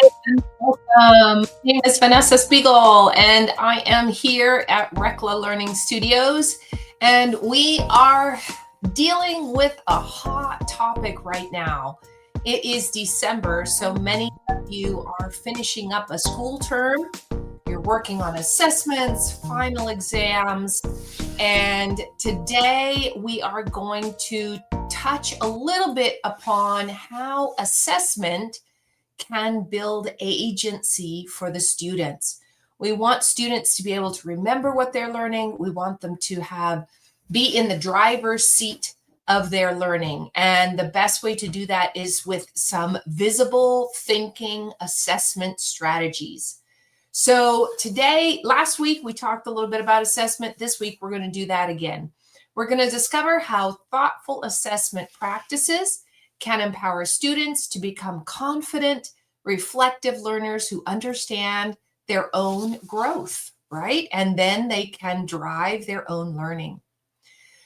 Hi, and welcome. My name is Vanessa Spiegel, and I am here at Rekla Learning Studios. And we are dealing with a hot topic right now. It is December, so many of you are finishing up a school term. You're working on assessments, final exams, and today we are going to touch a little bit upon how assessment can build agency for the students. We want students to be able to remember what they're learning. We want them to be in the driver's seat of their learning. And the best way to do that is with some visible thinking assessment strategies. So last week, we talked a little bit about assessment. This week, we're going to do that again. We're going to discover how thoughtful assessment practices can empower students to become confident, reflective learners who understand their own growth, right? And then they can drive their own learning.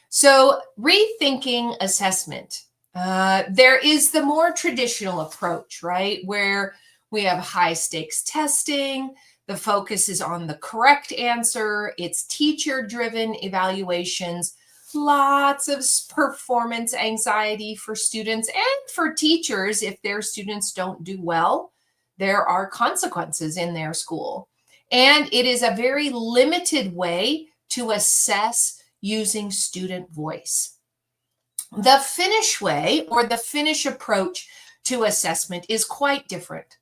So, rethinking assessment. There is the more traditional approach, right? Where we have high stakes testing. The focus is on the correct answer. It's teacher-driven evaluations. Lots of performance anxiety for students and for teachers. If their students don't do well, there are consequences in their school. And it is a very limited way to assess using student voice. The Finnish way, or the Finnish approach to assessment, is quite different.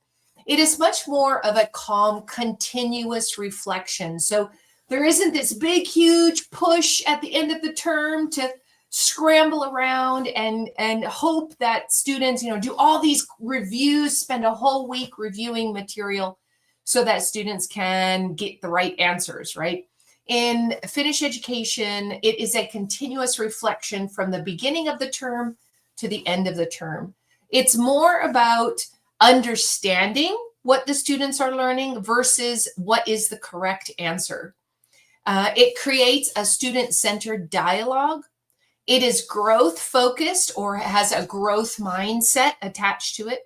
It is much more of a calm, continuous reflection. So there isn't this big, huge push at the end of the term to scramble around and hope that students, do all these reviews, spend a whole week reviewing material so that students can get the right answers, right? In Finnish education, it is a continuous reflection from the beginning of the term to the end of the term. It's more about understanding what the students are learning versus what is the correct answer. It creates a student-centered dialogue. It is growth-focused or has a growth mindset attached to it.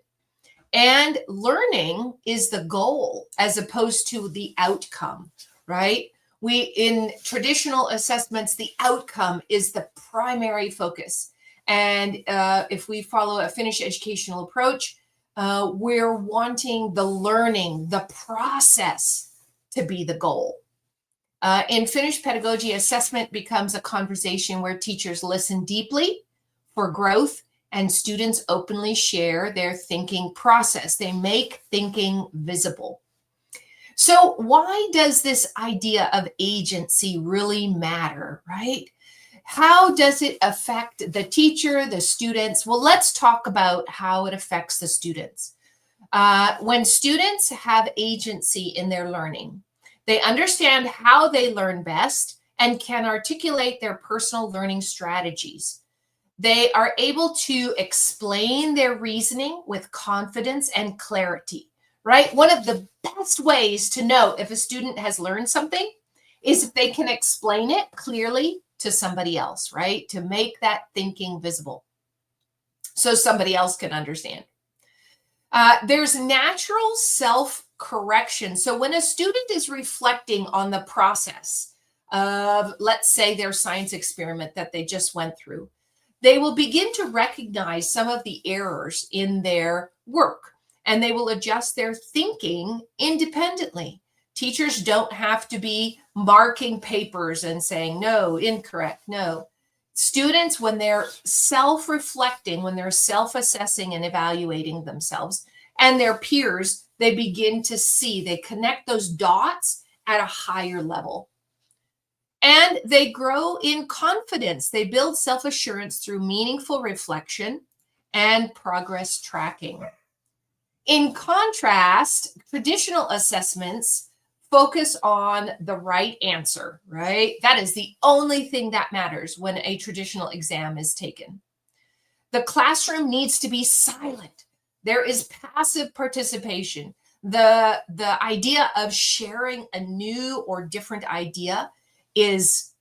And learning is the goal as opposed to the outcome, right? In traditional assessments, the outcome is the primary focus. And if we follow a Finnish educational approach, we're wanting the learning, the process to be the goal. In Finnish pedagogy, assessment becomes a conversation where teachers listen deeply for growth and students openly share their thinking process. They make thinking visible. So why does this idea of agency really matter, right? How does it affect the teacher, the students? Well, let's talk about how it affects the students. When students have agency in their learning, they understand how they learn best and can articulate their personal learning strategies. They are able to explain their reasoning with confidence and clarity, right? One of the best ways to know if a student has learned something is if they can explain it clearly to somebody else, right? To make that thinking visible so somebody else can understand. There's natural self-correction. So when a student is reflecting on the process of, let's say, their science experiment that they just went through, they will begin to recognize some of the errors in their work, and they will adjust their thinking independently. Teachers don't have to be marking papers and saying, no, incorrect, no. Students, when they're self-reflecting, when they're self-assessing and evaluating themselves and their peers, they begin to see, they connect those dots at a higher level. And they grow in confidence. They build self-assurance through meaningful reflection and progress tracking. In contrast, traditional assessments focus on the right answer, right? That is the only thing that matters when a traditional exam is taken. The classroom needs to be silent. There is passive participation. The idea of sharing a new or different idea is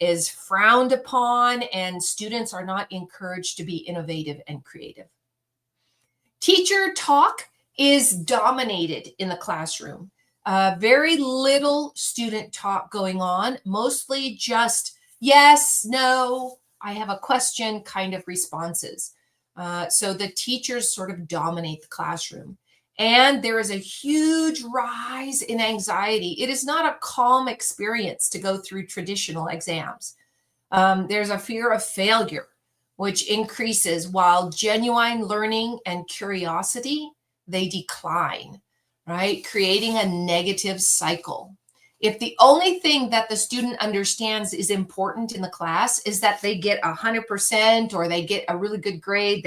frowned upon, and students are not encouraged to be innovative and creative. Teacher talk is dominated in the classroom. Very little student talk going on, mostly just yes, no, I have a question kind of responses. So the teachers sort of dominate the classroom. And there is a huge rise in anxiety. It is not a calm experience to go through traditional exams. There's a fear of failure, which increases while genuine learning and curiosity, they decline, right? Creating a negative cycle. If the only thing that the student understands is important in the class is that they get 100% or they get a really good grade,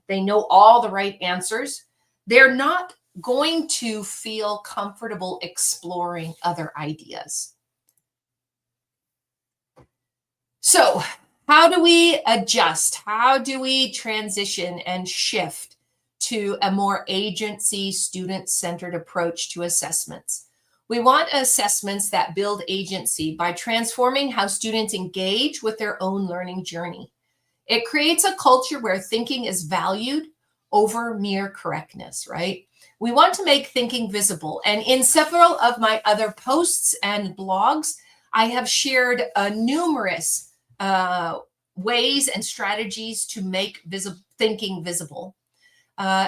they know all the right answers, they're not going to feel comfortable exploring other ideas. So, how do we adjust? How do we transition and shift to a more agency, student-centered approach to assessments? We want assessments that build agency by transforming how students engage with their own learning journey. It creates a culture where thinking is valued over mere correctness, right? We want to make thinking visible. And in several of my other posts and blogs, I have shared numerous ways and strategies to make thinking visible.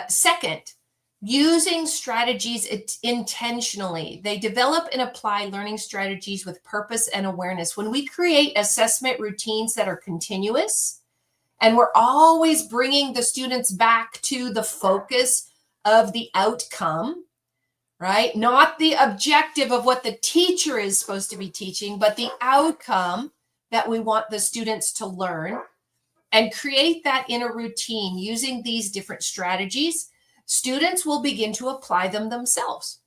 Second, using strategies intentionally. They develop and apply learning strategies with purpose and awareness. When we create assessment routines that are continuous, and we're always bringing the students back to the focus of the outcome, right? Not the objective of what the teacher is supposed to be teaching, but the outcome that we want the students to learn, and create that in a routine using these different strategies, students will begin to apply them themselves.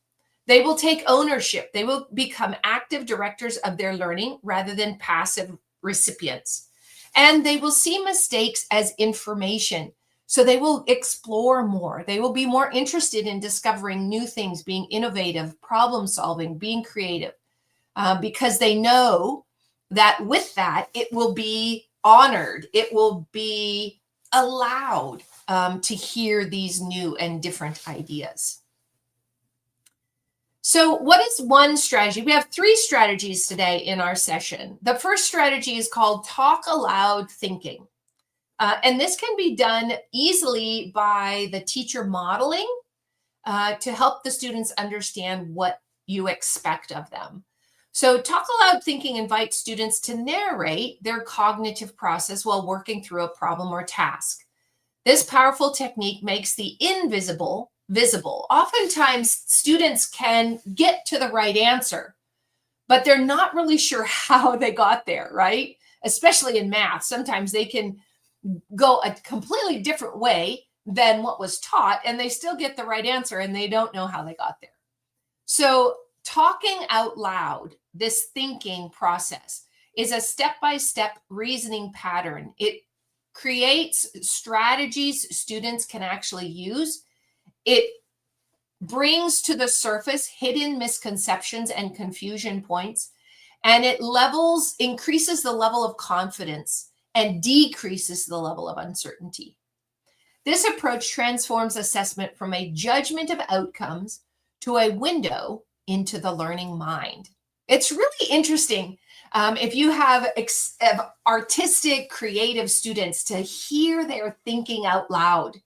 They will take ownership. They will become active directors of their learning rather than passive recipients. And they will see mistakes as information. So they will explore more. They will be more interested in discovering new things, being innovative, problem solving, being creative, because they know that with that, it will be honored. It will be allowed to hear these new and different ideas. So what is one strategy? We have 3 strategies today in our session. The first strategy is called Talk-Aloud thinking. And this can be done easily by the teacher modeling to help the students understand what you expect of them. So Talk-Aloud thinking invites students to narrate their cognitive process while working through a problem or task. This powerful technique makes the invisible visible. Oftentimes, students can get to the right answer, but they're not really sure how they got there, right? Especially in math. Sometimes they can go a completely different way than what was taught, and they still get the right answer, and they don't know how they got there. So talking out loud, this thinking process, is a step-by-step reasoning pattern. It creates strategies students can actually use. It brings to the surface hidden misconceptions and confusion points, and it increases the level of confidence and decreases the level of uncertainty. This approach transforms assessment from a judgment of outcomes to a window into the learning mind. It's really interesting if you have artistic, creative students to hear their thinking out loud.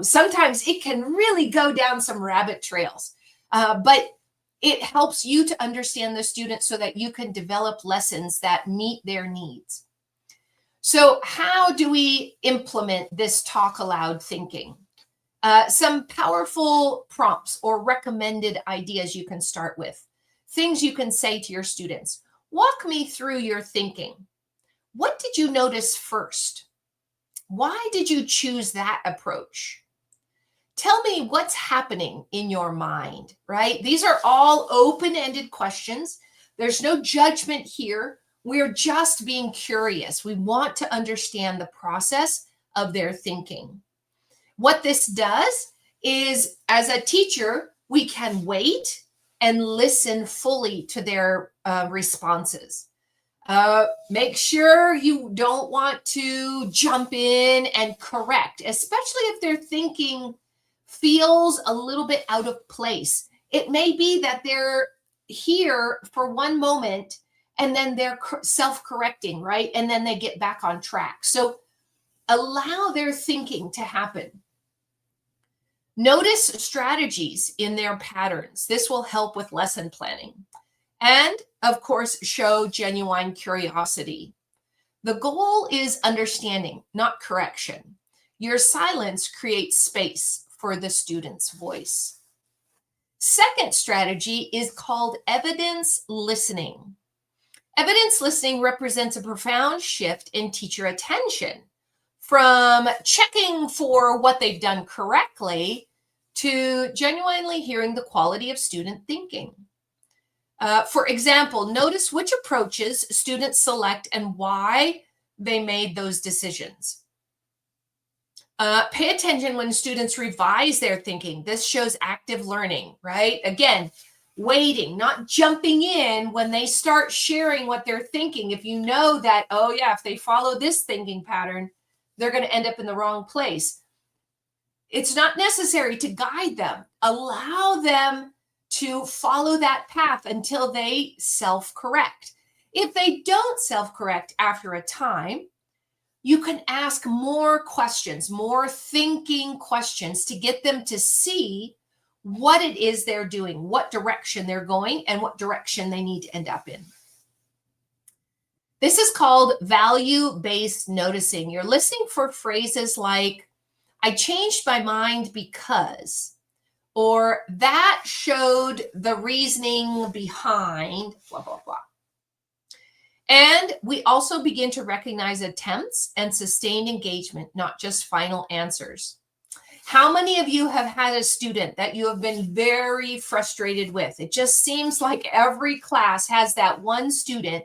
Sometimes it can really go down some rabbit trails, but it helps you to understand the student so that you can develop lessons that meet their needs. So how do we implement this talk-aloud thinking? Some powerful prompts or recommended ideas you can start with. Things you can say to your students. Walk me through your thinking. What did you notice first? Why did you choose that approach? Tell me what's happening in your mind, right? These are all open-ended questions. There's no judgment here. We're just being curious. We want to understand the process of their thinking. What this does is, as a teacher, we can wait and listen fully to their responses. Make sure you don't want to jump in and correct, especially if they're thinking feels a little bit out of place. It may be that they're here for one moment and then they're self-correcting, right? And then they get back on track. So allow their thinking to happen. Notice strategies in their patterns. This will help with lesson planning. And of course, show genuine curiosity. The goal is understanding, not correction. Your silence creates space for the student's voice. Second strategy is called evidence listening. Evidence listening represents a profound shift in teacher attention from checking for what they've done correctly to genuinely hearing the quality of student thinking. For example, notice which approaches students select and why they made those decisions. Pay attention when students revise their thinking. This shows active learning, right? Again, waiting, not jumping in when they start sharing what they're thinking. If you know that, oh yeah, if they follow this thinking pattern, they're going to end up in the wrong place. It's not necessary to guide them. Allow them to follow that path until they self-correct. If they don't self-correct after a time, you can ask more questions, more thinking questions to get them to see what it is they're doing, what direction they're going, and what direction they need to end up in. This is called value-based noticing. You're listening for phrases like, I changed my mind because, or that showed the reasoning behind, blah, blah, blah. And we also begin to recognize attempts and sustained engagement, not just final answers. How many of you have had a student that you have been very frustrated with? It just seems like every class has that one student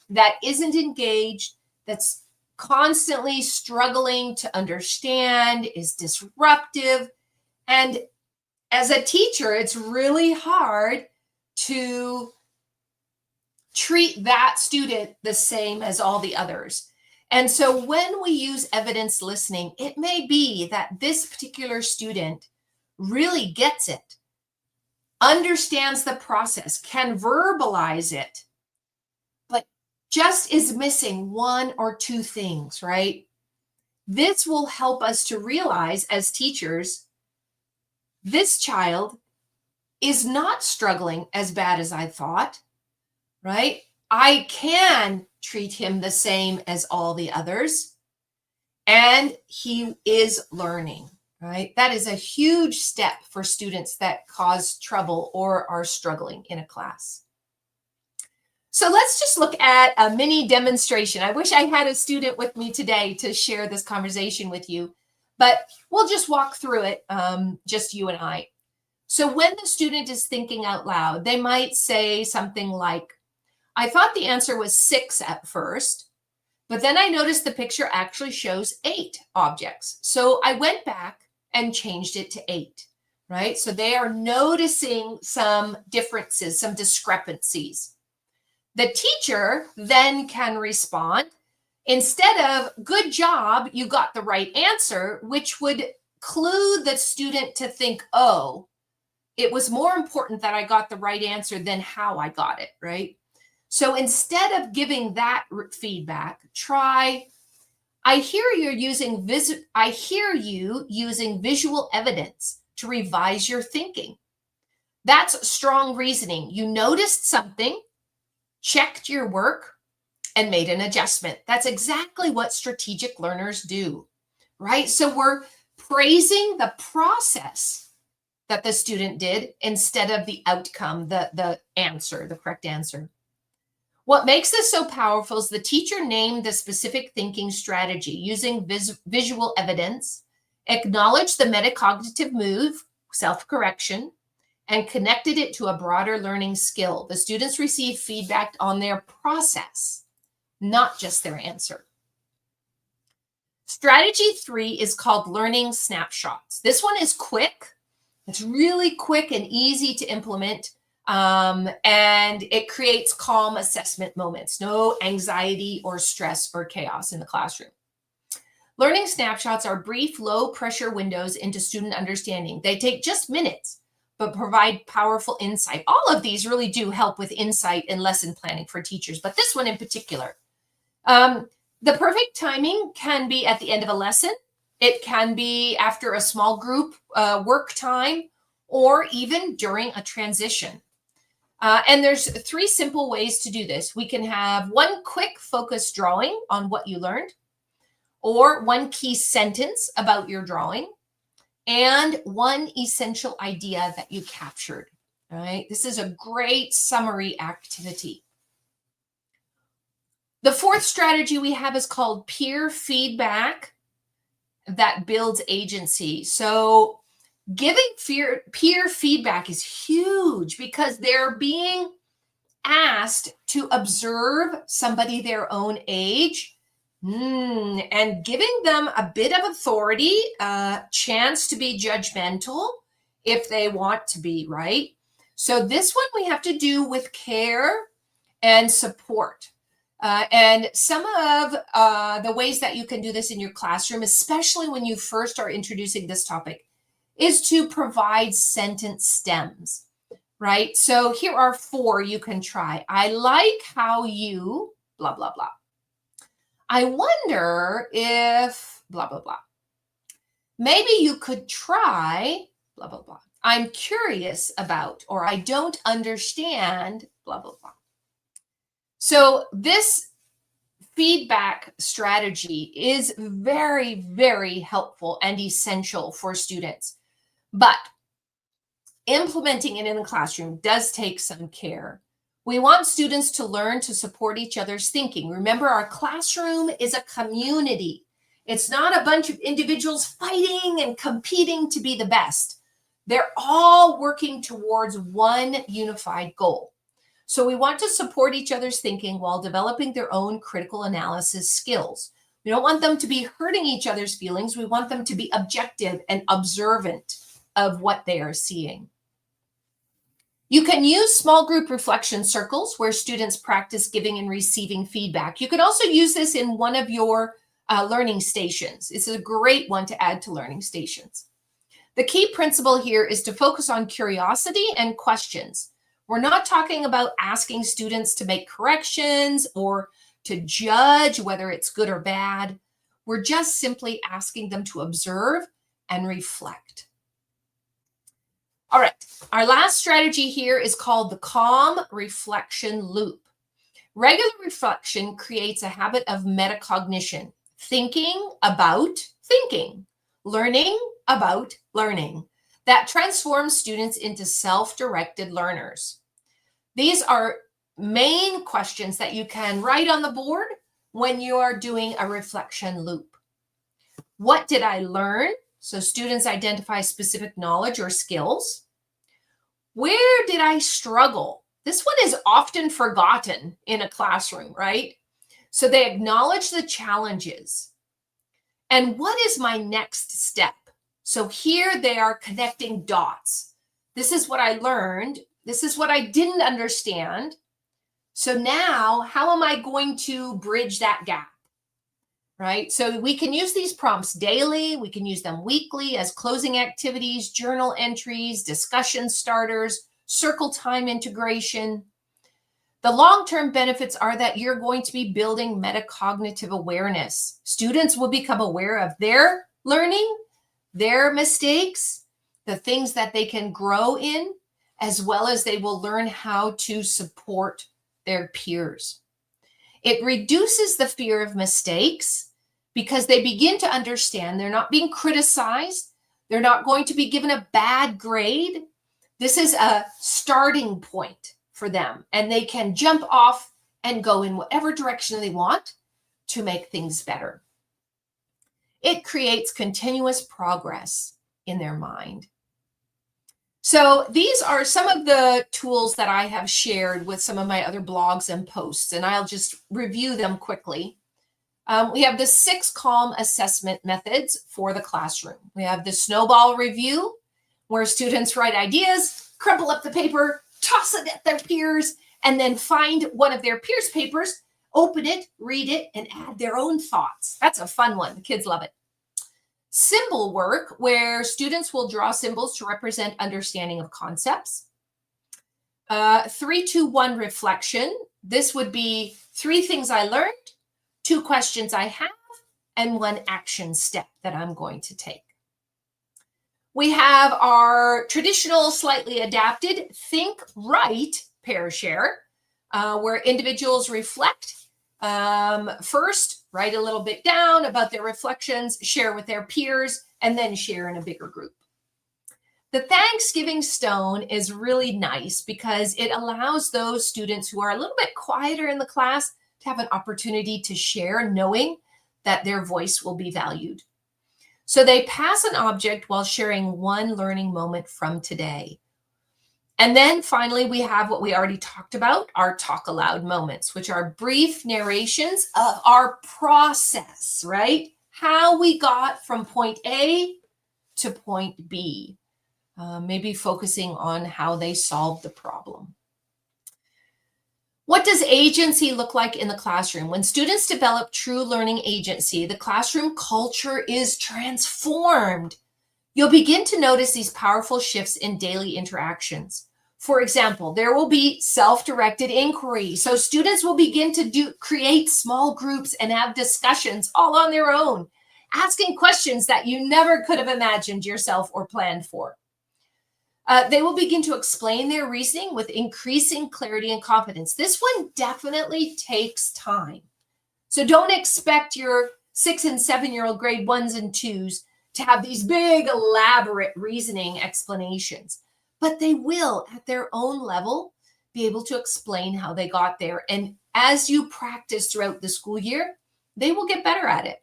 that isn't engaged, that's constantly struggling to understand, is disruptive. And as a teacher, it's really hard to treat that student the same as all the others. And so when we use evidence listening, it may be that this particular student really gets it, understands the process, can verbalize it, but just is missing one or two things, right? This will help us to realize as teachers, this child is not struggling as bad as I thought, right? I can treat him the same as all the others, and he is learning, right? That is a huge step for students that cause trouble or are struggling in a class. So let's just look at a mini demonstration. I wish I had a student with me today to share this conversation with you, but we'll just walk through it, just you and I. So when the student is thinking out loud, they might say something like, I thought the answer was 6 at first, but then I noticed the picture actually shows 8 objects. So I went back and changed it to 8, right? So they are noticing some differences, some discrepancies. The teacher then can respond, instead of good job, you got the right answer, which would clue the student to think, oh, it was more important that I got the right answer than how I got it, right? So instead of giving that feedback, try, I hear you using visual evidence to revise your thinking. That's strong reasoning. You noticed something, checked your work, and made an adjustment. That's exactly what strategic learners do, right? So we're praising the process that the student did instead of the outcome, the answer, the correct answer. What makes this so powerful is the teacher named the specific thinking strategy using visual evidence, acknowledged the metacognitive move, self-correction, and connected it to a broader learning skill. The students receive feedback on their process, not just their answer. Strategy 3 is called learning snapshots. This one is quick. It's really quick and easy to implement. And it creates calm assessment moments, no anxiety or stress or chaos in the classroom. Learning snapshots are brief, low-pressure windows into student understanding. They take just minutes, but provide powerful insight. All of these really do help with insight and lesson planning for teachers, but this one in particular. The perfect timing can be at the end of a lesson. It can be after a small group work time, or even during a transition. And there's 3 simple ways to do this. We can have one quick focused drawing on what you learned, or one key sentence about your drawing, and one essential idea that you captured. All right, this is a great summary activity. The 4th strategy we have is called peer feedback that builds agency. So giving peer feedback is huge because they're being asked to observe somebody their own age, and giving them a bit of authority, a chance to be judgmental if they want to be, right? So this one we have to do with care and support. And some of the ways that you can do this in your classroom, especially when you first are introducing this topic, is to provide sentence stems, right? So here are 4 you can try. I like how you blah, blah, blah. I wonder if blah, blah, blah. Maybe you could try blah, blah, blah. I'm curious about, or I don't understand blah, blah, blah. So this feedback strategy is very, very helpful and essential for students. But implementing it in the classroom does take some care. We want students to learn to support each other's thinking. Remember, our classroom is a community. It's not a bunch of individuals fighting and competing to be the best. They're all working towards one unified goal. So we want to support each other's thinking while developing their own critical analysis skills. We don't want them to be hurting each other's feelings. We want them to be objective and observant of what they are seeing. You can use small group reflection circles where students practice giving and receiving feedback. You can also use this in one of your learning stations. This is a great one to add to learning stations. The key principle here is to focus on curiosity and questions. We're not talking about asking students to make corrections or to judge whether it's good or bad. We're just simply asking them to observe and reflect. All right, our last strategy here is called the calm reflection loop. Regular reflection creates a habit of metacognition, thinking about thinking, learning about learning, that transforms students into self-directed learners. These are main questions that you can write on the board when you are doing a reflection loop. What did I learn? So students identify specific knowledge or skills. Where did I struggle? This one is often forgotten in a classroom, right? So they acknowledge the challenges. And what is my next step? So here they are connecting dots. This is what I learned. This is what I didn't understand. So now, how am I going to bridge that gap? Right? So we can use these prompts daily. We can use them weekly as closing activities, journal entries, discussion starters, circle time integration. The long-term benefits are that you're going to be building metacognitive awareness. Students will become aware of their learning, their mistakes, the things that they can grow in, as well as they will learn how to support their peers. It reduces the fear of mistakes because they begin to understand they're not being criticized. They're not going to be given a bad grade. This is a starting point for them, and they can jump off and go in whatever direction they want to make things better. It creates continuous progress in their mind. So these are some of the tools that I have shared with some of my other blogs and posts, and I'll just review them quickly. We have the 6 calm assessment methods for the classroom. We have the Snowball review, where students write ideas, crumple up the paper, toss it at their peers, and then find one of their peers' papers Open it, read it, and add their own thoughts. That's a fun one. The kids love it. Symbol work, where students will draw symbols to represent understanding of concepts. 3, 2, 1 reflection. This would be 3 things I learned, 2 questions I have, and 1 action step that I'm going to take. We have our traditional, slightly adapted think, write pair share, where individuals reflect. First, write a little bit down about their reflections, share with their peers, and then share in a bigger group. The Thanksgiving stone is really nice because it allows those students who are a little bit quieter in the class to have an opportunity to share, knowing that their voice will be valued. So they pass an object while sharing 1 learning moment from today. And then finally, we have what we already talked about, our Talk-Aloud moments, which are brief narrations of our process, right? How we got from point A to point B. Maybe focusing on how they solved the problem. What does agency look like in the classroom? When students develop true learning agency, the classroom culture is transformed. You'll begin to notice these powerful shifts in daily interactions. For example, there will be self-directed inquiry. So students will begin to create small groups and have discussions all on their own, asking questions that you never could have imagined yourself or planned for. They will begin to explain their reasoning with increasing clarity and confidence. This one definitely takes time. So don't expect your 6 and 7-year-old grade 1s and 2s to have these big, elaborate reasoning explanations, but they will, at their own level, be able to explain how they got there. And as you practice throughout the school year, they will get better at it,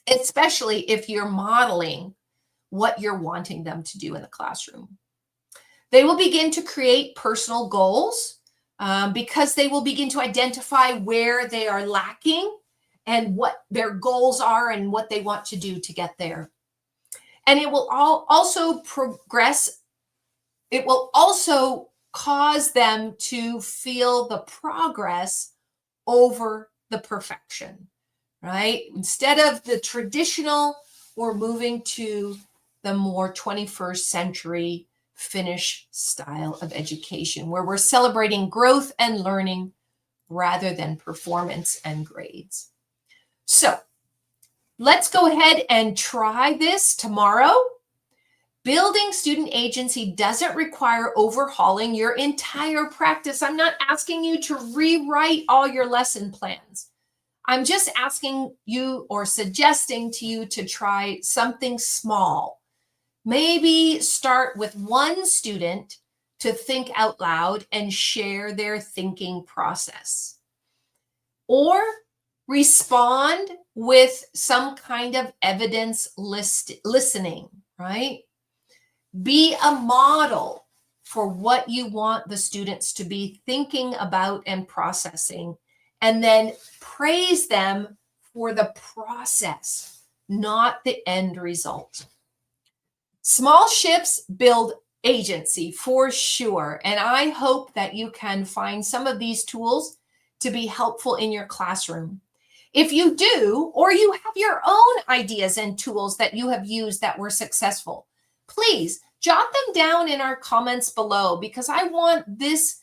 especially if you're modeling what you're wanting them to do in the classroom. They will begin to create personal goals because they will begin to identify where they are lacking and what their goals are and what they want to do to get there. And it will also progress. It will also cause them to feel the progress over the perfection, right? Instead of the traditional, we're moving to the more 21st century Finnish style of education, where we're celebrating growth and learning rather than performance and grades. So let's go ahead and try this tomorrow. Building student agency doesn't require overhauling your entire practice. I'm not asking you to rewrite all your lesson plans. I'm just asking you or suggesting to you to try something small. Maybe start with 1 student to think out loud and share their thinking process. Or respond with some kind of evidence listening, right? Be a model for what you want the students to be thinking about and processing, and then praise them for the process, not the end result. Small shifts build agency for sure, and I hope that you can find some of these tools to be helpful in your classroom. If you do, or you have your own ideas and tools that you have used that were successful, please jot them down in our comments below, because I want this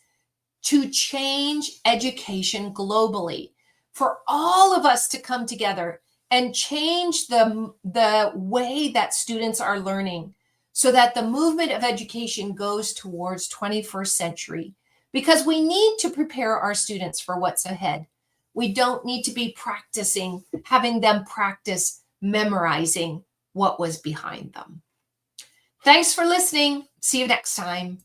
to change education globally, for all of us to come together and change the way that students are learning, so that the movement of education goes towards 21st century, because we need to prepare our students for what's ahead. We don't need to be having them practice memorizing what was behind them. Thanks for listening. See you next time.